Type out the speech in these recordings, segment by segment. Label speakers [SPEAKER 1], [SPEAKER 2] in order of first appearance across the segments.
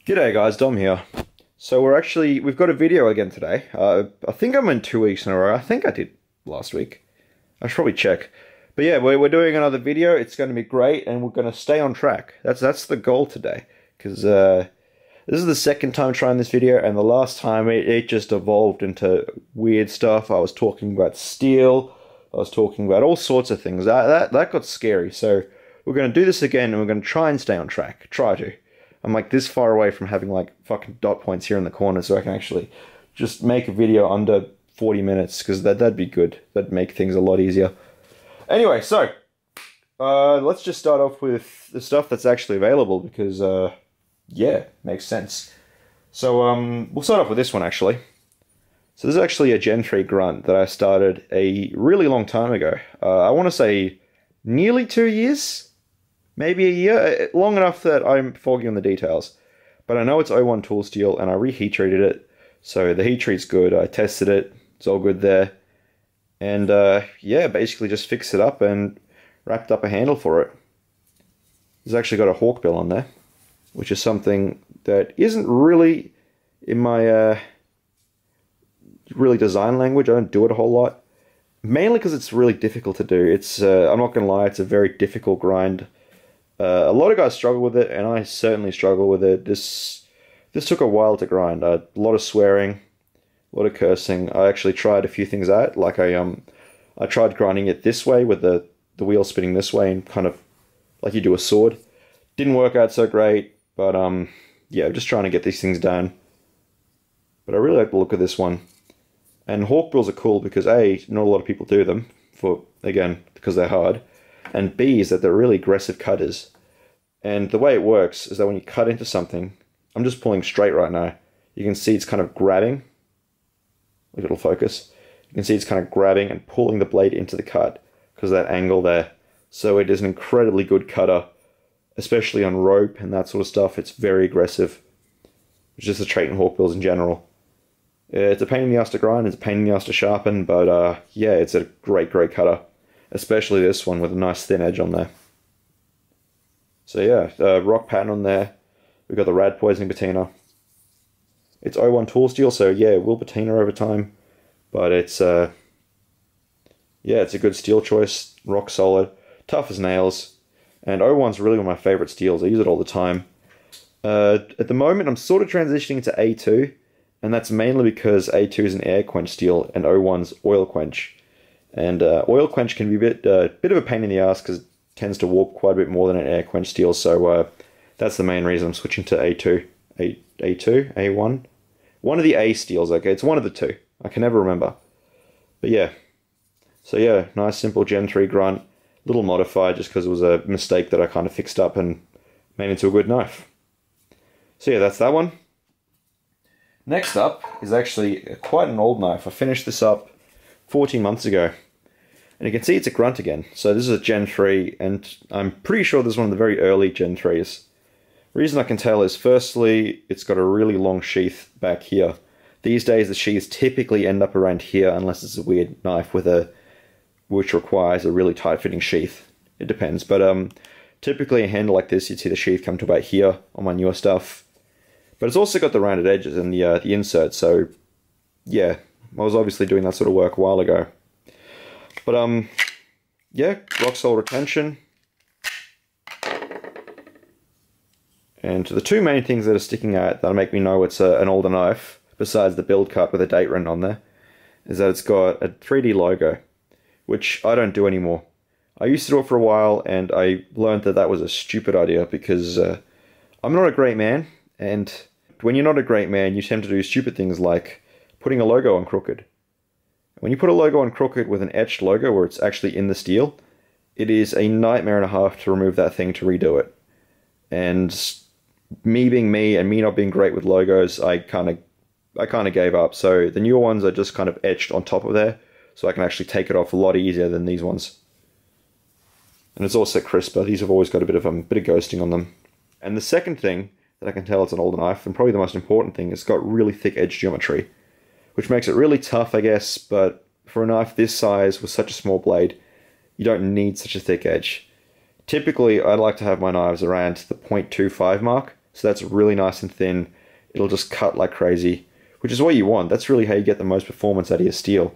[SPEAKER 1] G'day guys, Dom here. So we've got a video again today. I think I'm in 2 weeks in a row. I think I did last week. I should probably check. But yeah, we're doing another video. It's going to be great and we're going to stay on track. That's the goal today. Because this is the second time trying this video, and the last time it just evolved into weird stuff. I was talking about steel. I was talking about all sorts of things. That got scary. So we're going to do this again and we're going to try and stay on track. Try to. I'm like this far away from having like fucking dot points here in the corner, so I can actually just make a video under 40 minutes, because that'd be good. That'd make things a lot easier. Anyway, so let's just start off with the stuff that's actually available, because yeah, makes sense. So we'll start off with this one actually. So this is actually a Gen 3 grunt that I started a really long time ago. I want to say nearly 2 years. Maybe a year, long enough that I'm foggy on the details. But I know it's 01 tool steel, and I reheat treated it. So the heat treat's good. I tested it. It's all good there. And yeah, basically just fixed it up and wrapped up a handle for it. It's actually got a hawkbill on there, which is something that isn't really in my really design language. I don't do it a whole lot. Mainly because it's really difficult to do. It's I'm not going to lie, it's a very difficult grind. A lot of guys struggle with it, and I certainly struggle with it. This took a while to grind. A lot of swearing, a lot of cursing. I actually tried a few things out. Like I tried grinding it this way with the wheel spinning this way, and kind of like you do a sword. Didn't work out so great, but yeah, just trying to get these things down. But I really like the look of this one. And hawkbills are cool because A, not a lot of people do them, again, because they're hard. And B is that they're really aggressive cutters. And the way it works is that when you cut into something, I'm just pulling straight right now. You can see it's kind of grabbing. Look, it'll focus. You can see it's kind of grabbing and pulling the blade into the cut because of that angle there. So it is an incredibly good cutter, especially on rope and that sort of stuff. It's very aggressive. It's just a trait in hawkbills in general. It's a pain in the ass to grind, it's a pain in the ass to sharpen, but yeah, it's a great cutter. Especially this one with a nice thin edge on there. So yeah, rock pattern on there. We've got the rad poisoning patina. It's 01 tool steel, so yeah, it will patina over time. But it's, yeah, it's a good steel choice. Rock solid. Tough as nails. And 01's really one of my favorite steels. I use it all the time. At the moment, I'm sort of transitioning to A2. And that's mainly because A2 is an air quench steel and 01's oil quench. And oil quench can be a bit of a pain in the ass because it tends to warp quite a bit more than an air quench steel. So that's the main reason I'm switching to A2. A2? A1? One of the A steels, okay? It's one of the two. I can never remember. But yeah. So yeah, nice simple Gen 3 grunt. Little modified just because it was a mistake that I kind of fixed up and made into a good knife. So yeah, that's that one. Next up is actually quite an old knife. I finished this up 14 months ago. And you can see it's a grunt again. So this is a Gen 3, and I'm pretty sure this is one of the very early Gen 3s. The reason I can tell is, firstly, it's got a really long sheath back here. These days the sheaths typically end up around here, unless it's a weird knife which requires a really tight-fitting sheath. It depends, but typically a handle like this, you'd see the sheath come to about here on my newer stuff. But it's also got the rounded edges and the insert, so yeah, I was obviously doing that sort of work a while ago. But yeah, rock solid retention. And the two main things that are sticking out that make me know it's an older knife, besides the build cut with a date written on there, is that it's got a 3D logo, which I don't do anymore. I used to do it for a while, and I learned that that was a stupid idea because I'm not a great man, and when you're not a great man, you tend to do stupid things like putting a logo on crooked. When you put a logo on crooked with an etched logo where it's actually in the steel, it is a nightmare and a half to remove that thing to redo it. And me being me and me not being great with logos, I kind of gave up. So the newer ones are just kind of etched on top of there, so I can actually take it off a lot easier than these ones. And it's also crisper. These have always got a bit of ghosting on them. And the second thing that I can tell it's an older knife, and probably the most important thing, it's got really thick edge geometry, which makes it really tough, I guess, but for a knife this size with such a small blade, you don't need such a thick edge. Typically, I like to have my knives around the 0.25 mark, So that's really nice and thin. It'll just cut like crazy, which is what you want. That's really how you get the most performance out of your steel.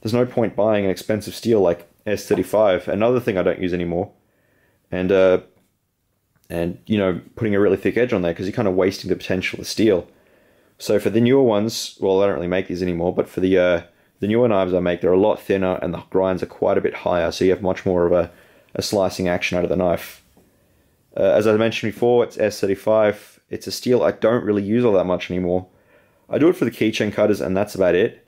[SPEAKER 1] There's no point buying an expensive steel like S35, another thing I don't use anymore, and you know, putting a really thick edge on there, because you're kind of wasting the potential of the steel. So for the newer ones, well, I don't really make these anymore, but for the newer knives I make, they're a lot thinner and the grinds are quite a bit higher, so you have much more of a slicing action out of the knife. As I mentioned before, it's S35. It's a steel I don't really use all that much anymore. I do it for the keychain cutters, and that's about it.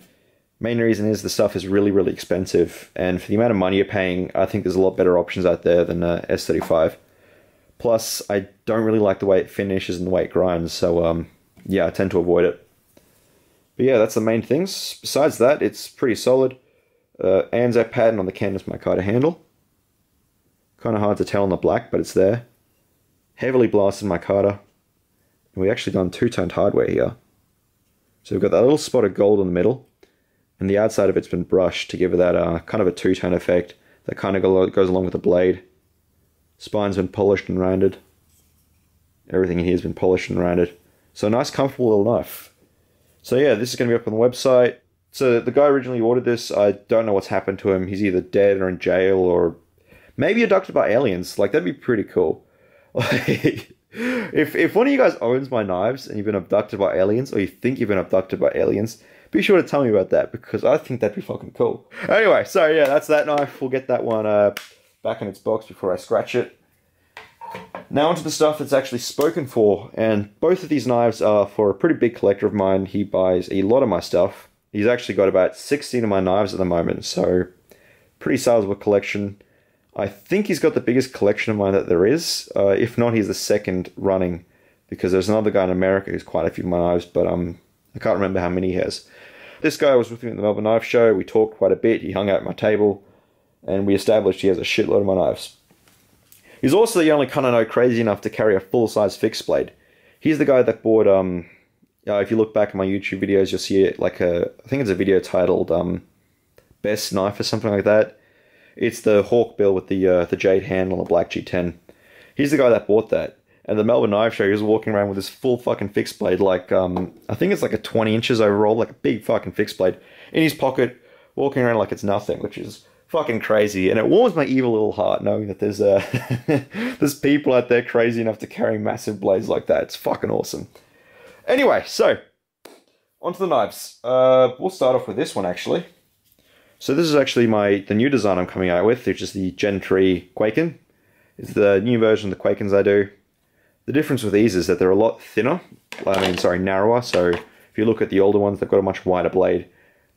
[SPEAKER 1] Main reason is the stuff is really, really expensive, and for the amount of money you're paying, I think there's a lot better options out there than S35. Plus, I don't really like the way it finishes and the way it grinds, so yeah, I tend to avoid it. But yeah, that's the main things. Besides that, it's pretty solid. Anzac pattern on the canvas micarta handle. Kind of hard to tell on the black, but it's there. Heavily blasted micarta. And we actually done two-toned hardware here. So we've got that little spot of gold in the middle, and the outside of it's been brushed to give it that kind of a two-tone effect that kind of goes along with the blade. Spine's been polished and rounded. Everything in here has been polished and rounded. So a nice, comfortable little knife. So yeah, this is going to be up on the website. So the guy originally ordered this. I don't know what's happened to him. He's either dead or in jail, or maybe abducted by aliens. Like, that'd be pretty cool. Like, if one of you guys owns my knives and you've been abducted by aliens, or you think you've been abducted by aliens, be sure to tell me about that, because I think that'd be fucking cool. Anyway, so yeah, that's that knife. We'll get that one back in its box before I scratch it. Now onto the stuff that's actually spoken for, and both of these knives are for a pretty big collector of mine. He buys a lot of my stuff. He's actually got about 16 of my knives at the moment, so pretty sizable collection. I think he's got the biggest collection of mine that there is. If not, he's the second running, because there's another guy in America who's quite a few of my knives, but I can't remember how many he has. This guy was with me at the Melbourne Knife Show. We talked quite a bit. He hung out at my table, and we established he has a shitload of my knives. He's also the only kind I know crazy enough to carry a full-size fixed blade. He's the guy that bought, if you look back at my YouTube videos, you'll see it like I think it's a video titled Best Knife or something like that. It's the hawk bill with the jade handle and the black G10. He's the guy that bought that. And the Melbourne Knife Show, he was walking around with this full fucking fixed blade, like, I think it's like a 20 inches overall, like a big fucking fixed blade, in his pocket, walking around like it's nothing, which is fucking crazy. And it warms my evil little heart knowing that there's there's people out there crazy enough to carry massive blades like that. It's fucking awesome. Anyway, so, onto the knives. We'll start off with this one, actually. So this is actually the new design I'm coming out with, which is the Gen 3 Kwaiken. It's the new version of the Kwaikens I do. The difference with these is that they're a lot thinner, narrower. So if you look at the older ones, they've got a much wider blade.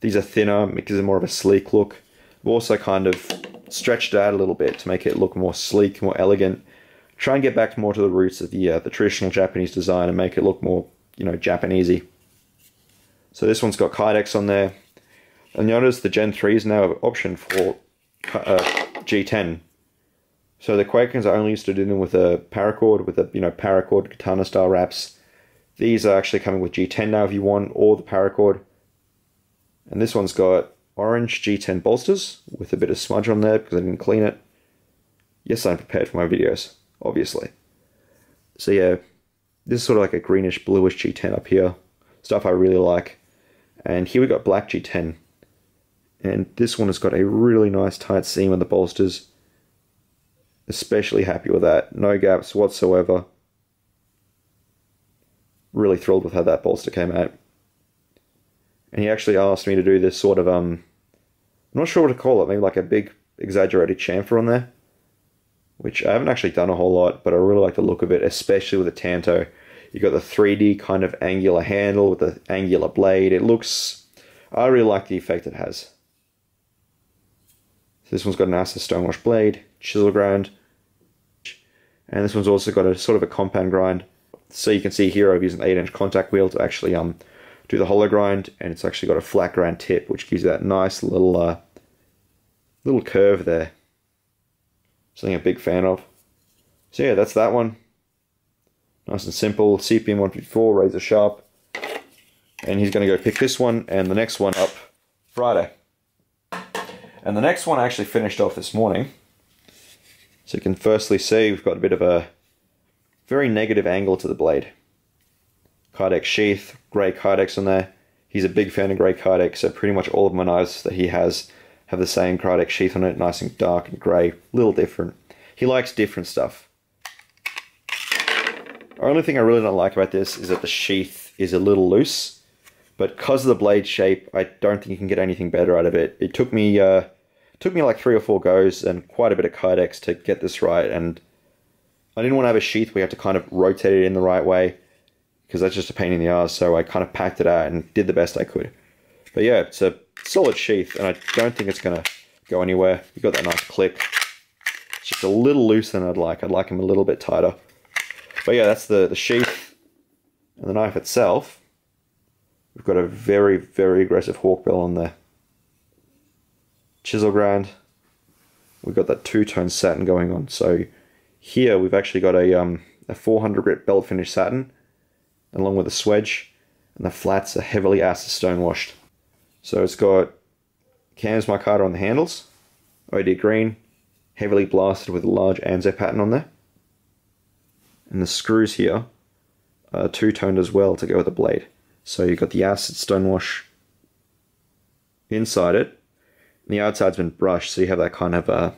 [SPEAKER 1] These are thinner, it gives them more of a sleek look. I've also kind of stretched it out a little bit to make it look more sleek, more elegant. Try and get back more to the roots of the traditional Japanese design and make it look more, Japanesey. So this one's got Kydex on there. And notice the Gen 3 is now an option for G10. So the Kwaikens are only used to dealing with a paracord, with a paracord katana style wraps. These are actually coming with G10 now if you want, or the paracord. And this one's got orange G10 bolsters with a bit of smudge on there because I didn't clean it. Yes, I'm prepared for my videos, obviously. So yeah, this is sort of like a greenish bluish G10 up here. Stuff I really like. And here we got black G10. And this one has got a really nice tight seam on the bolsters. Especially happy with that. No gaps whatsoever. Really thrilled with how that bolster came out. And he actually asked me to do this sort of, I'm not sure what to call it, maybe like a big exaggerated chamfer on there. Which I haven't actually done a whole lot, but I really like the look of it, especially with the Tanto. You got the 3D kind of angular handle with the angular blade. It looks, I really like the effect it has. This one's got an Asa stonewash blade, chisel grind, and this one's also got a sort of a compound grind. So you can see here I've used an 8-inch contact wheel to actually do the hollow grind, and it's actually got a flat grind tip, which gives you that nice little curve there. Something I'm a big fan of. So yeah, that's that one. Nice and simple, CPM 154, razor sharp. And he's going to go pick this one and the next one up Friday. And the next one I actually finished off this morning. So you can firstly see we've got a bit of very negative angle to the blade. Kydex sheath, grey Kydex on there. He's a big fan of grey Kydex, so pretty much all of my knives that he has have the same Kydex sheath on it, nice and dark and grey, little different. He likes different stuff. The only thing I really don't like about this is that the sheath is a little loose, but because of the blade shape, I don't think you can get anything better out of it. It took me like 3 or 4 goes and quite a bit of Kydex to get this right, and I didn't want to have a sheath where you have to kind of rotate it in the right way, because that's just a pain in the ass, so I kind of packed it out and did the best I could. But yeah, it's a solid sheath, and I don't think it's going to go anywhere. You got that nice click. It's just a little looser than I'd like. I'd like him a little bit tighter. But yeah, that's the sheath and the knife itself. We've got a very, very aggressive hawkbill on there. Chisel grind. We've got that two-tone satin going on. So here we've actually got a 400 grit belt finish satin, along with a swedge, and the flats are heavily acid stone washed. So it's got canvas micarta on the handles, OD green, heavily blasted with a large Anzo pattern on there. And the screws here are two-toned as well to go with the blade. So you've got the acid stone wash inside it, and the outside's been brushed, so you have that kind of,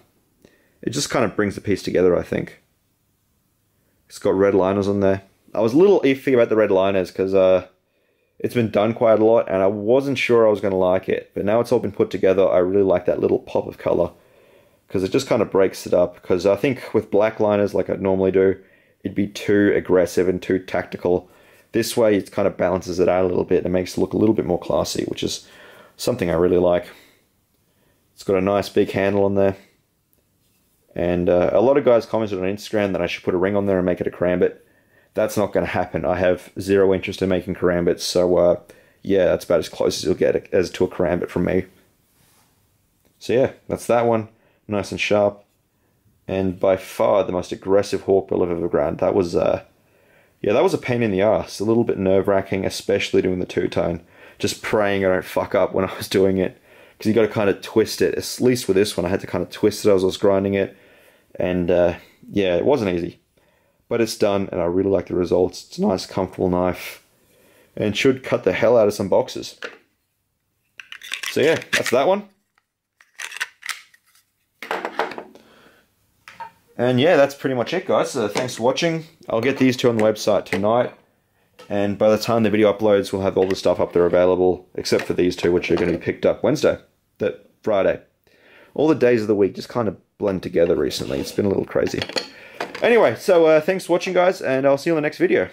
[SPEAKER 1] it just kind of brings the piece together, I think. It's got red liners on there. I was a little iffy about the red liners because it's been done quite a lot and I wasn't sure I was going to like it. But now it's all been put together, I really like that little pop of color because it just kind of breaks it up. Because I think with black liners, like I normally do, it'd be too aggressive and too tactical. This way it kind of balances it out a little bit and makes it look a little bit more classy, which is something I really like. It's got a nice big handle on there. And a lot of guys commented on Instagram that I should put a ring on there and make it a karambit. That's not going to happen. I have zero interest in making karambits, so yeah, that's about as close as you'll get as to a karambit from me. So yeah, that's that one. Nice and sharp. And by far the most aggressive hawkbill I've ever ground. That was, yeah, that was a pain in the ass. A little bit nerve-wracking, especially doing the two-tone. Just praying I don't fuck up when I was doing it. Because you got to kind of twist it. At least with this one, I had to kind of twist it as I was grinding it. And yeah, it wasn't easy. But it's done, and I really like the results. It's a nice, comfortable knife. And should cut the hell out of some boxes. So yeah, that's that one. And yeah, that's pretty much it, guys. Thanks for watching. I'll get these two on the website tonight. And by the time the video uploads, we'll have all the stuff up there available, except for these two, which are going to be picked up Friday. All the days of the week just kind of blend together recently. It's been a little crazy. Anyway, so thanks for watching, guys, and I'll see you in the next video.